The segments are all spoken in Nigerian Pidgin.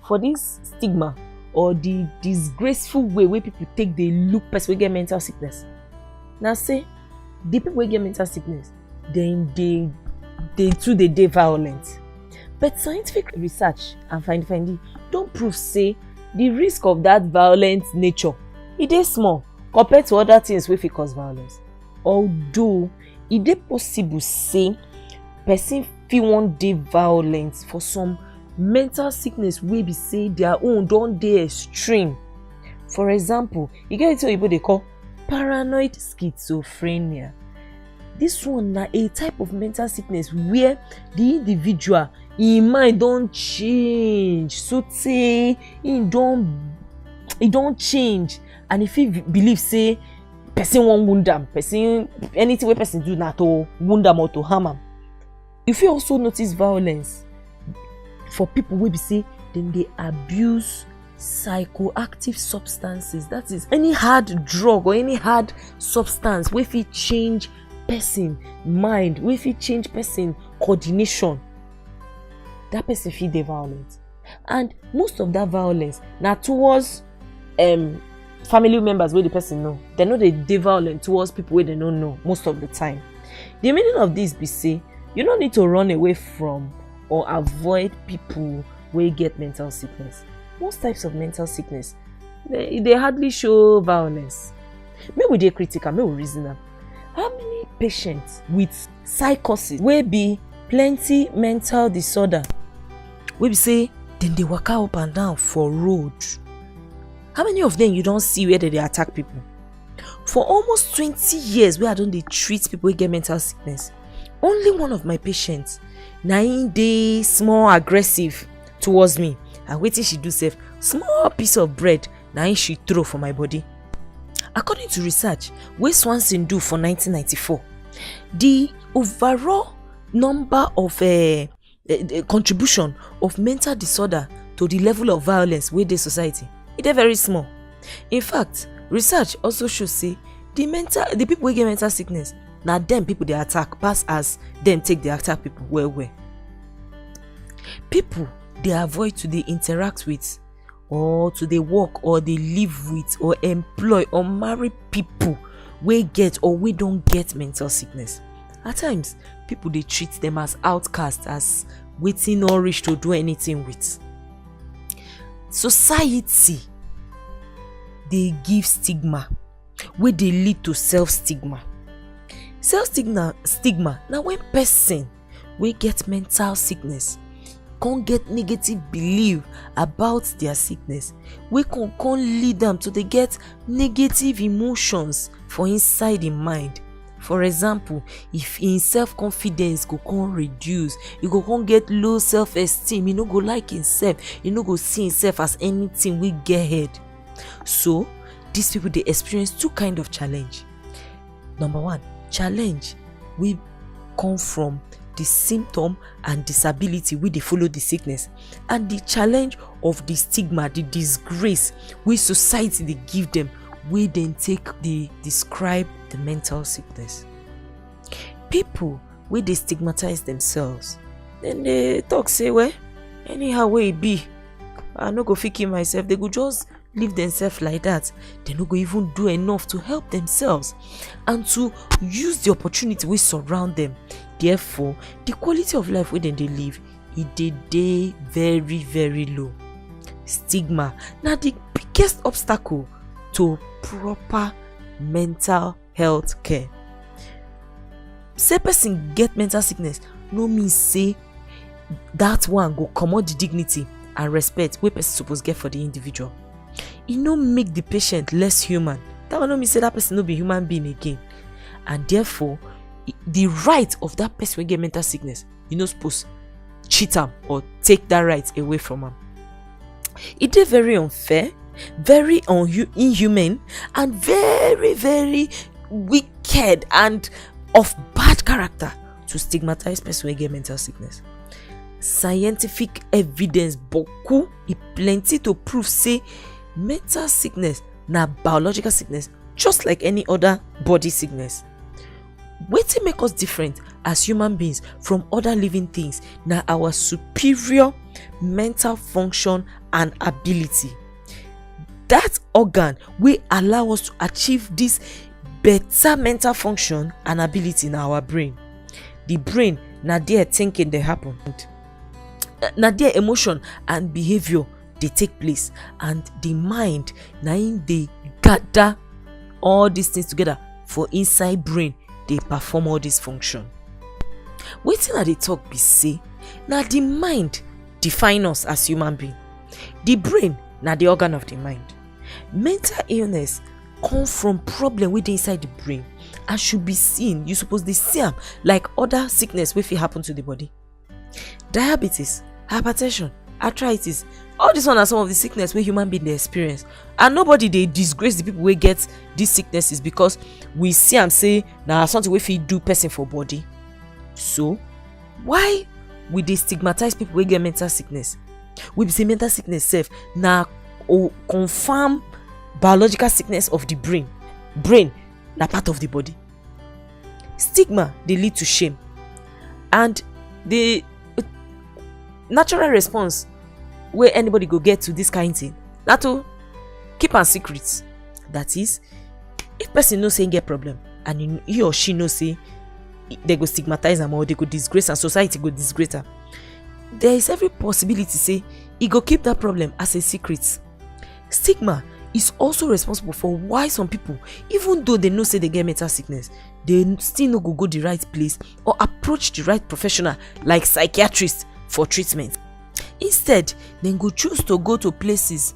for this stigma or the disgraceful way where people take the look person wey get mental sickness. Now say the people wey get mental sickness, then they too dey violent. But scientific research and finding don't prove say the risk of that violent nature it is small compared to other things wey fit cause violence. Although it is possible say person fit wan dey violent for some mental sickness wey be say their own don dey extreme. For example, you get wetin oyibo dey call paranoid schizophrenia. This one na a type of mental sickness where the individual im mind don change so tey e don change, and e fit believe say person wan wound am, anything wey person do na to wound am or to harm am. You fit also notice violence for people wey be say dem dey abuse psychoactive substances, that is any hard drug or any hard substance wey fit change person mind, wey fit change person coordination. That person fit dey violent, and most of that violence na towards family members wey the person know. They no dey violent towards people wey they no know most of the time. The meaning of this be say you no need to run away from or avoid people wey get mental sickness. Most types of mental sickness they hardly show violence. Make we dey critical, make we reason am. How many patients with psychosis wey be plenty mental disorder wey be say dem dey waka up and down for road, how many of them you don see where they dey attack people? For almost 20 years wey I don dey treat people wey get mental sickness, only one of my patients na im dey small aggressive towards me, and wetin she do sef, small piece of bread na im she throw for my body. According to research wey Swanson do for 1994, the overall number of contribution of mental disorder to the level of violence wey dey society, e dey very small. In fact, research also show say the people wey get mental sickness na dem people dey attack pass as dem take dey attack people well. People dey avoid to dey interact with or to dey work or dey live with or employ or marry people wey get or wey don get mental sickness. At times, people dey treat them as outcasts, as wetin no reach to do anything with. Society dey give stigma wey dey lead to self-stigma. Self-stigma na when person wey get mental sickness come get negative belief about their sickness, wey come lead am to dey get negative emotions for inside im mind. For example, if im self-confidence go come reduce, e go come get low self-esteem, e no go like himself, e no go see himself as anything wey get head. So these people dey experience two kind of challenge. Number one, challenge wey come from the symptom and disability wey dey follow the sickness, and the challenge of the stigma, the disgrace wey society dey give them, wey dem take dey describe the mental sickness. People wey dey stigmatize themselves, dem dey talk say, well, anyhow wey e be, I no go fit kill myself. They go just leave themselves like that. They no go even do enough to help themselves and to use the opportunity wey surround them. Therefore, the quality of life wey dem dey live, e dey very, very low. Stigma na the biggest obstacle to proper mental health care. Say person get mental sickness no mean say that one go comot the dignity and respect wey person suppose get for the individual. E no make the patient less human. That one no mean say that person no be human being again. And therefore, the right of that person wey get mental sickness, you no suppose cheat am or take that right away from am. E dey very unfair, very inhuman, and very, very wicked and of bad character to stigmatize person wey get mental sickness. Scientific evidence boku e plenty to prove say mental sickness na biological sickness just like any other body sickness. Wetin make us different as human beings from other living things na our superior mental function and ability. That organ will allow us to achieve this better mental function and ability in our brain. The brain, na there thinking they happen, na there emotion and behavior they take place, and the mind na in they gather all these things together for inside brain they perform all this function. Wetin I dey talk be say na the mind define us as human being. The brain na the organ of the mind. Mental illness come from problem wey dey inside the brain and should be seen. You suppose dey see am like other sickness wey fit happen to the body. Diabetes, hypertension, arthritis, all this one are some of the sickness wey human being dey experience, and nobody dey disgrace the people wey get these sicknesses because we see am say na something wey fit do person for body. So why we dey stigmatize people wey get mental sickness? We be say mental sickness sef na confirm biological sickness of the brain. Brain na part of the body. Stigma dey lead to shame, and the natural response wey anybody go get to this kind thing na to keep am secret. That is, if person know say him get problem and he or she know say they go stigmatize am or they go disgrace am, society go disgrace am, there is every possibility say he go keep that problem as a secret. Stigma is also responsible for why some people, even though they know say they get mental sickness, they still no go the right place or approach the right professional like psychiatrist for treatment. Instead, they go choose to go to places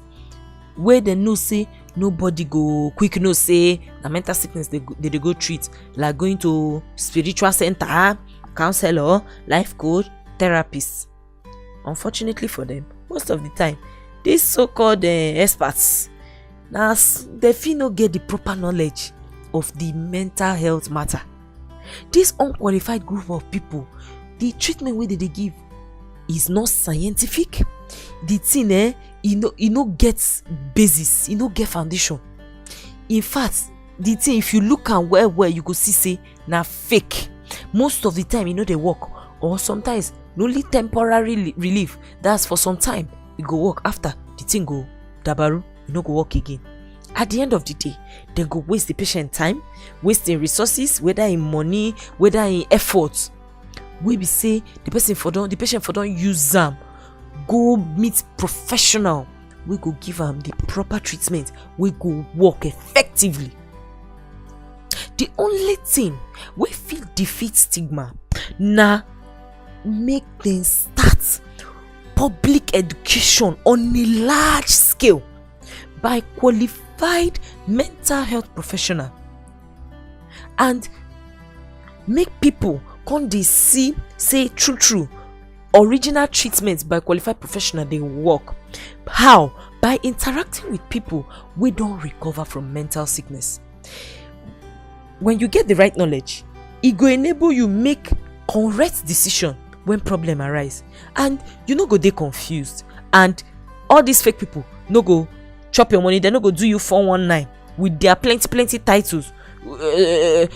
where they know say nobody go quick know say na mental sickness they go treat, like going to spiritual center, counselor, life coach, therapist. Unfortunately for them, most of the time these so-called experts, now they fit no get the proper knowledge of the mental health matter. This unqualified group of people, the treatment wey they give is not scientific. The thing e no get basis, e no get foundation. In fact, the thing, if you look am well you go see say na fake. Most of the time e no dey work, or sometimes only temporary relief. That's for some time. E go work, after the thing go dabaru, e no go work again. At the end of the day, they go waste the patient time, wasting resources, whether in money, whether in effort. We be say the patient for don use am go meet professional, we go give am the proper treatment, we go work effectively. The only thing we fit defeat stigma na make them start public education on a large scale by qualified mental health professional, and make people come dey see say true original treatment by qualified professional dey work. How? By interacting with people wey don recover from mental sickness. When you get the right knowledge, e go enable you make correct decision when problem arise, and you no go dey confused, and all these fake people no go chop your money. They no go do you 419 with their plenty titles,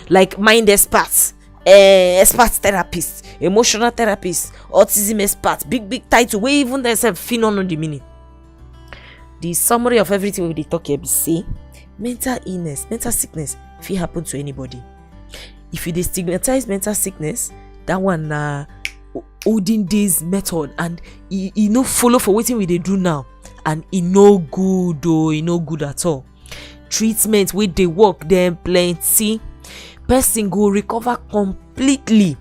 like mind experts, expert therapist, emotional therapist, autism expert, big title wey even themselves fit no know the meaning. The summary of everything we dey talk here be say mental illness, mental sickness fit happen to anybody. If you dey stigmatize mental sickness, that one na olden days method, and e no follow for wetin we dey do now, and e no good o, e no good at all. Treatment wey dey work dem plenty. Person go recover completely,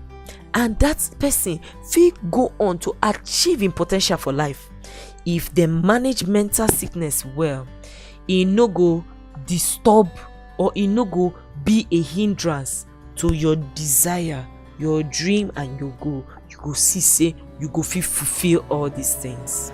and that person fit go on to achieve im po ten tial for life. If dem manage mental sickness well, e no go disturb or e no go be a hindrance to your desire, your dream and your goal. You go see say you go fit fulfill all these things.